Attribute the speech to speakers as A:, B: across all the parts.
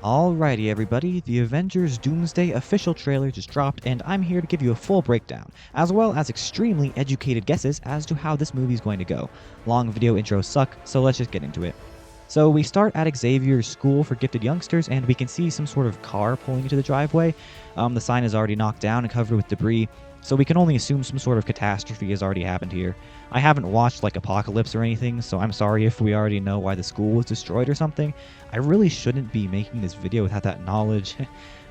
A: Alrighty everybody, the Avengers Doomsday official trailer just dropped and I'm here to give you a full breakdown, as well as extremely educated guesses as to how this movie is going to go. Long video intros suck, so let's just get into it. So we start at Xavier's school for gifted youngsters and we can see some sort of car pulling into the driveway. The sign is already knocked down and covered with debris, so we can only assume some sort of catastrophe has already happened here. I haven't watched like Apocalypse or anything, so I'm sorry if we already know why the school was destroyed or something. I really shouldn't be making this video without that knowledge.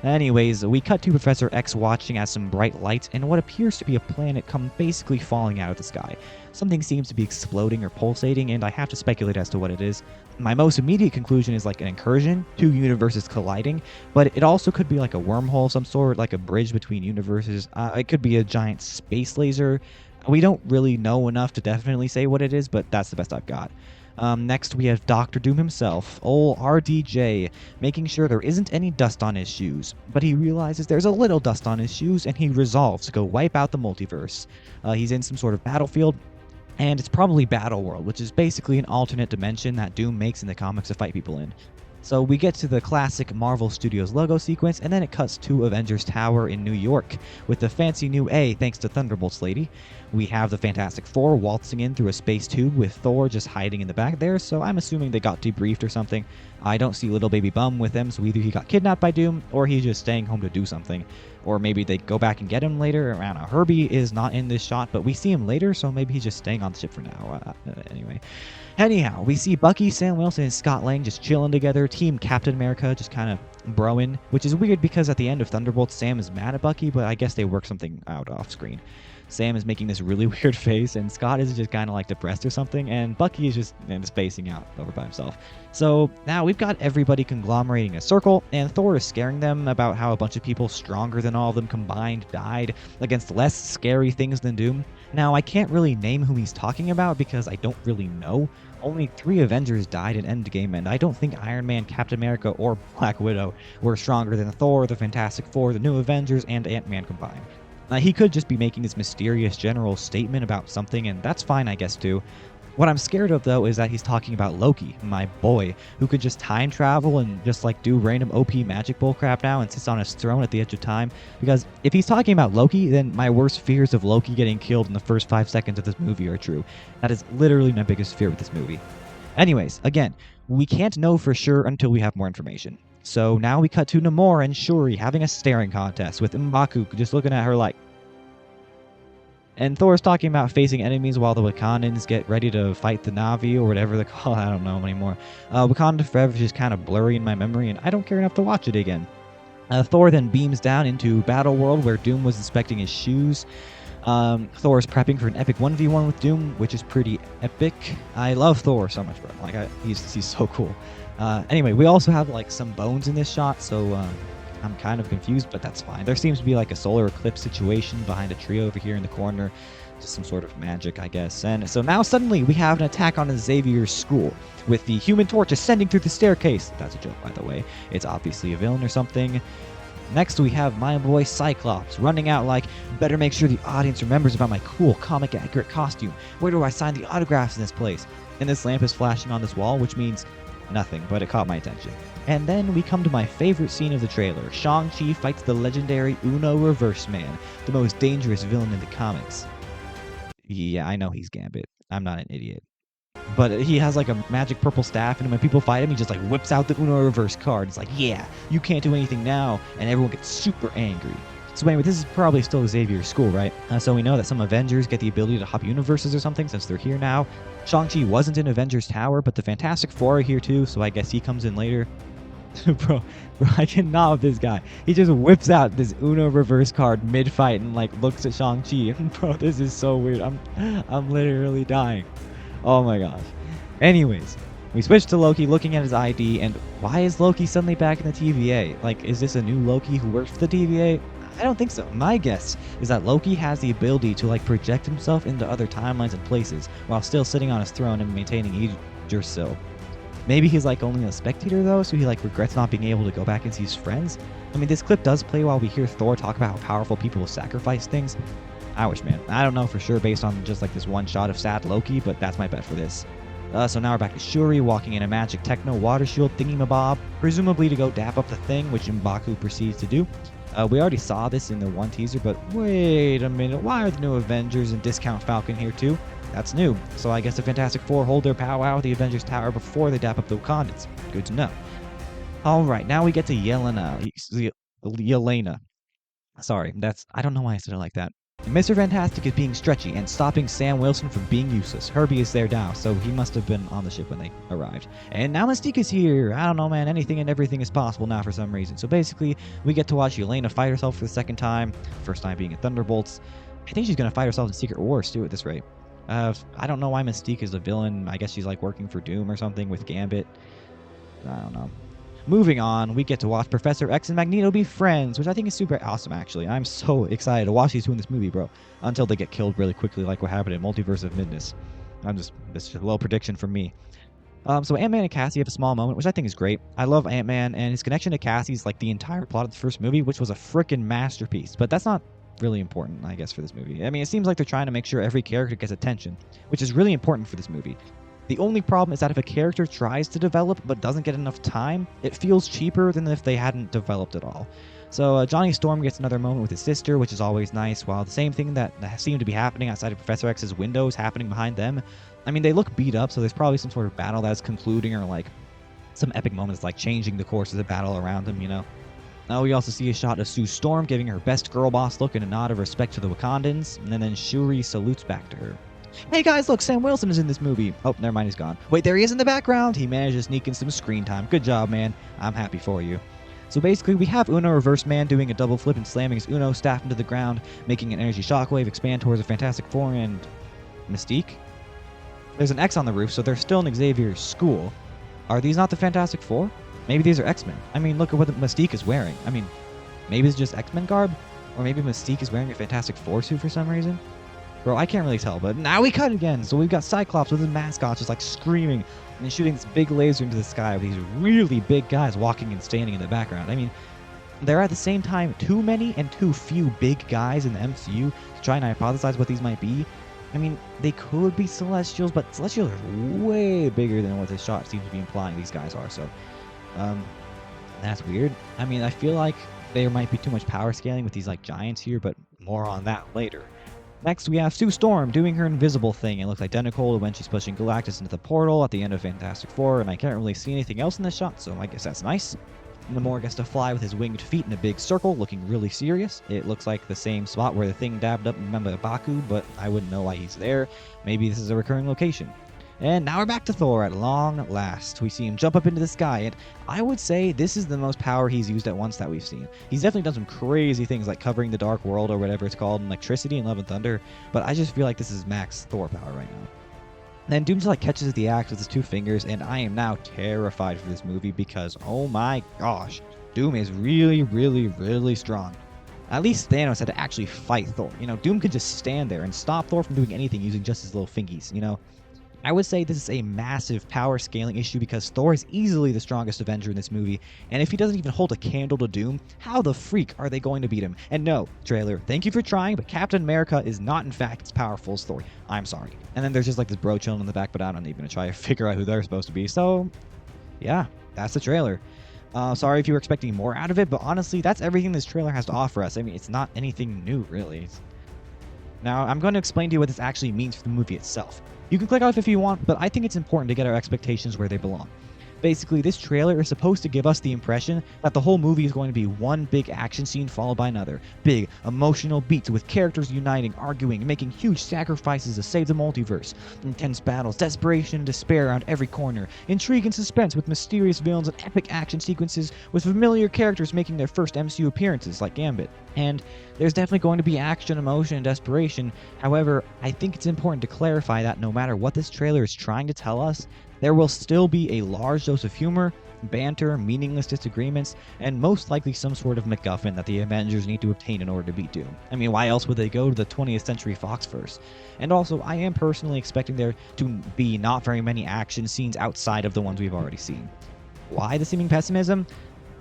A: Anyways, we cut to Professor X watching as some bright light and what appears to be a planet come basically falling out of the sky. Something seems to be exploding or pulsating, and I have to speculate as to what it is. My most immediate conclusion is like an incursion, two universes colliding, but it also could be like a wormhole of some sort, like a bridge between universes. It could be a giant space laser. We don't really know enough to definitely say what it is, but that's the best I've got. Next, we have Doctor Doom himself, ol' RDJ, making sure there isn't any dust on his shoes. But he realizes there's a little dust on his shoes, and he resolves to go wipe out the multiverse. He's in some sort of battlefield, and it's probably Battle World, which is basically an alternate dimension that Doom makes in the comics to fight people in. So we get to the classic Marvel Studios logo sequence, and then it cuts to Avengers Tower in New York, with the fancy new A thanks to Thunderbolts lady. We have the Fantastic Four waltzing in through a space tube with Thor just hiding in the back there, so I'm assuming they got debriefed or something. I don't see Little Baby Bum with them, so either he got kidnapped by Doom, or he's just staying home to do something. Or maybe they go back and get him later. I don't know. Herbie is not in this shot, but we see him later, so maybe he's just staying on the ship for now. Anyway. Anyhow, we see Bucky, Sam Wilson, and Scott Lang just chilling together. Team Captain America just kind of broing, which is weird because at the end of Thunderbolts, Sam is mad at Bucky, but I guess they work something out off screen. Sam is making this really weird face, and Scott is just kind of like depressed or something, and Bucky is just spacing out over by himself. So now we've got everybody conglomerating a circle, and Thor is scaring them about how a bunch of people stronger than all of them combined died against less scary things than Doom. Now, I can't really name who he's talking about because I don't really know. Only 3 Avengers died in Endgame, and I don't think Iron Man, Captain America, or Black Widow were stronger than Thor, the Fantastic Four, the New Avengers, and Ant-Man combined. He could just be making this mysterious general statement about something, and that's fine, I guess, too. What I'm scared of, though, is that he's talking about Loki, my boy, who could just time travel and just, like, do random OP magic bullcrap now and sits on his throne at the edge of time. Because if he's talking about Loki, then my worst fears of Loki getting killed in the first 5 seconds of this movie are true. That is literally my biggest fear with this movie. Anyways, again, we can't know for sure until we have more information. So now we cut to Namor and Shuri having a staring contest with M'Baku just looking at her like... And Thor's talking about facing enemies while the Wakandans get ready to fight the Na'vi or whatever they call it. I don't know anymore. Wakanda Forever is just kind of blurry in my memory and I don't care enough to watch it again. Thor then beams down into Battle World where Doom was inspecting his shoes. Thor is prepping for an epic 1v1 with Doom, which is pretty epic. I love Thor so much, bro. Like, he's so cool. Anyway, we also have like some bones in this shot, so I'm kind of confused, but that's fine. There seems to be like a solar eclipse situation behind a tree over here in the corner. Just some sort of magic, I guess. And so now suddenly we have an attack on Xavier's school with the Human Torch ascending through the staircase. That's a joke, by the way. It's obviously a villain or something. Next, we have my boy Cyclops running out like, better make sure the audience remembers about my cool comic-accurate costume. Where do I sign the autographs in this place? And this lamp is flashing on this wall, which means nothing, but it caught my attention. And then we come to my favorite scene of the trailer. Shang-Chi fights the legendary Uno Reverse Man, the most dangerous villain in the comics. Yeah, I know he's Gambit. I'm not an idiot. But he has like a magic purple staff, and when people fight him, he just like whips out the Uno Reverse card. It's like, yeah, you can't do anything now, and everyone gets super angry. So anyway, this is probably still Xavier's school, right? So we know that some Avengers get the ability to hop universes or something since they're here now. Shang-Chi wasn't in Avengers Tower, but the Fantastic Four are here too, so I guess he comes in later. bro, I cannot with this guy. He just whips out this Uno Reverse card mid-fight and like looks at Shang-Chi. Bro, this is so weird. I'm literally dying. Oh my gosh. Anyways, we switch to Loki looking at his ID, and why is Loki suddenly back in the TVA? Like, is this a new Loki who works for the TVA? I don't think so. My guess is that Loki has the ability to like project himself into other timelines and places while still sitting on his throne and maintaining Yggdrasil. Maybe he's like only a spectator though, so he like regrets not being able to go back and see his friends. I mean, this clip does play while we hear Thor talk about how powerful people will sacrifice things. I wish, man. I don't know for sure based on just like this one shot of sad Loki, but that's my bet for this. So now we're back to Shuri walking in a magic techno water shield thingamabob, presumably to go dap up the thing, which M'Baku proceeds to do. We already saw this in the one teaser, but wait a minute, why are the new Avengers and Discount Falcon here too? That's new, so I guess the Fantastic Four hold their powwow at the Avengers Tower before they dap up the Wakandans. Good to know. Alright, now we get to Yelena. Sorry, I don't know why I said it like that. Mr. Fantastic is being stretchy and stopping Sam Wilson from being useless. Herbie is there now, so he must have been on the ship when they arrived. And now Mystique is here. I don't know, man. Anything and everything is possible now for some reason. So basically, we get to watch Yelena fight herself for the second time. First time being in Thunderbolts. I think she's going to fight herself in Secret Wars, too, at this rate. I don't know why Mystique is a villain. I guess she's like working for Doom or something with Gambit. I don't know. Moving on, we get to watch Professor X and Magneto be friends, which I think is super awesome, actually. I'm so excited to watch these two in this movie, bro. Until they get killed really quickly, like what happened in Multiverse of Madness. That's just a little prediction from me. So Ant-Man and Cassie have a small moment, which I think is great. I love Ant-Man, and his connection to Cassie is like the entire plot of the first movie, which was a freaking masterpiece. But that's not really important, I guess, for this movie. I mean, it seems like they're trying to make sure every character gets attention, which is really important for this movie. The only problem is that if a character tries to develop but doesn't get enough time, it feels cheaper than if they hadn't developed at all. So Johnny Storm gets another moment with his sister, which is always nice, while the same thing that seemed to be happening outside of Professor X's window is happening behind them. I mean, they look beat up, so there's probably some sort of battle that's concluding or like some epic moments like changing the course of the battle around them, you know? Now we also see a shot of Sue Storm giving her best girl boss look and a nod of respect to the Wakandans, and then Shuri salutes back to her. Hey guys, look, Sam Wilson is in this movie. Oh, never mind, he's gone. Wait, there he is in the background. He managed to sneak in some screen time. Good job, man. I'm happy for you. So basically, we have Uno Reverse Man doing a double flip and slamming his Uno staff into the ground, making an energy shockwave expand towards a Fantastic Four and Mystique. There's an X on the roof, so they're still in Xavier's school. Are these not the Fantastic Four? Maybe these are X-Men. I mean, look at what Mystique is wearing. I mean, maybe it's just X-Men garb? Or maybe Mystique is wearing a Fantastic Four suit for some reason? Bro, I can't really tell, but now we cut again. So we've got Cyclops with his mascot just like screaming and shooting this big laser into the sky with these really big guys walking and standing in the background. I mean, there are at the same time too many and too few big guys in the MCU to try and hypothesize what these might be. I mean, they could be Celestials, but Celestials are way bigger than what this shot seems to be implying these guys are, so that's weird. I mean, I feel like there might be too much power scaling with these like giants here, but more on that later. Next, we have Sue Storm doing her invisible thing. It looks identical to when she's pushing Galactus into the portal at the end of Fantastic Four, and I can't really see anything else in this shot, so I guess that's nice. Namor gets to fly with his winged feet in a big circle, looking really serious. It looks like the same spot where the thing dabbed up M'Baku, but I wouldn't know why he's there. Maybe this is a recurring location. And now we're back to Thor at long last. We see him jump up into the sky, and I would say this is the most power he's used at once that we've seen. He's definitely done some crazy things like covering the Dark World or whatever it's called in Electricity and Love and Thunder, but I just feel like this is max Thor power right now. Then Doomsday like catches the axe with his two fingers, and I am now terrified for this movie because, oh my gosh, Doom is really, really, really strong. At least Thanos had to actually fight Thor. You know, Doom could just stand there and stop Thor from doing anything using just his little fingies, you know? I would say this is a massive power scaling issue because Thor is easily the strongest Avenger in this movie, and if he doesn't even hold a candle to Doom, how the freak are they going to beat him? And no, trailer, thank you for trying, but Captain America is not in fact as powerful as Thor. I'm sorry. And then there's just like this bro chilling in the back, but I'm not even gonna try to figure out who they're supposed to be. So, yeah, that's the trailer. Sorry if you were expecting more out of it, but honestly, that's everything this trailer has to offer us. I mean, it's not anything new, really. Now, I'm going to explain to you what this actually means for the movie itself. You can click off if you want, but I think it's important to get our expectations where they belong. Basically, this trailer is supposed to give us the impression that the whole movie is going to be one big action scene followed by another. Big, emotional beats with characters uniting, arguing, and making huge sacrifices to save the multiverse. Intense battles, desperation and despair around every corner. Intrigue and suspense with mysterious villains and epic action sequences with familiar characters making their first MCU appearances like Gambit. And there's definitely going to be action, emotion, and desperation. However, I think it's important to clarify that no matter what this trailer is trying to tell us, there will still be a large dose of humor, banter, meaningless disagreements, and most likely some sort of MacGuffin that the Avengers need to obtain in order to beat Doom. I mean, why else would they go to the 20th Century Fox first? And also, I am personally expecting there to be not very many action scenes outside of the ones we've already seen. Why the seeming pessimism?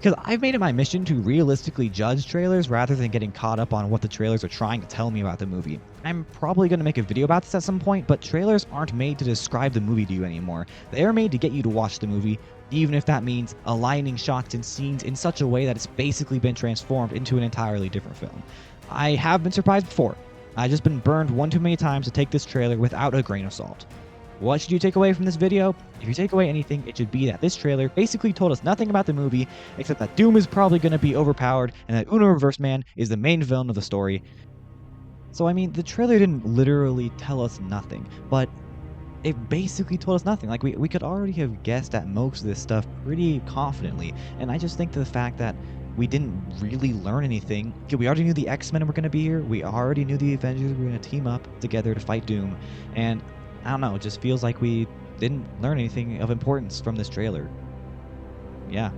A: Because I've made it my mission to realistically judge trailers rather than getting caught up on what the trailers are trying to tell me about the movie. I'm probably going to make a video about this at some point, but trailers aren't made to describe the movie to you anymore. They are made to get you to watch the movie, even if that means aligning shots and scenes in such a way that it's basically been transformed into an entirely different film. I have been surprised before. I've just been burned one too many times to take this trailer without a grain of salt. What should you take away from this video? If you take away anything, it should be that this trailer basically told us nothing about the movie, except that Doom is probably going to be overpowered and that Uno Reverse Man is the main villain of the story. So I mean, the trailer didn't literally tell us nothing, but it basically told us nothing. Like, we could already have guessed at most of this stuff pretty confidently, and I just think the fact that we didn't really learn anything. We already knew the X-Men were going to be here, we already knew the Avengers were going to team up together to fight Doom, and I don't know, it just feels like we didn't learn anything of importance from this trailer. Yeah.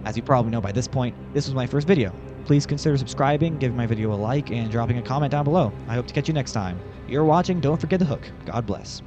A: As you probably know by this point, this was my first video. Please consider subscribing, giving my video a like, and dropping a comment down below. I hope to catch you next time. You're watching, don't forget to hook. God bless.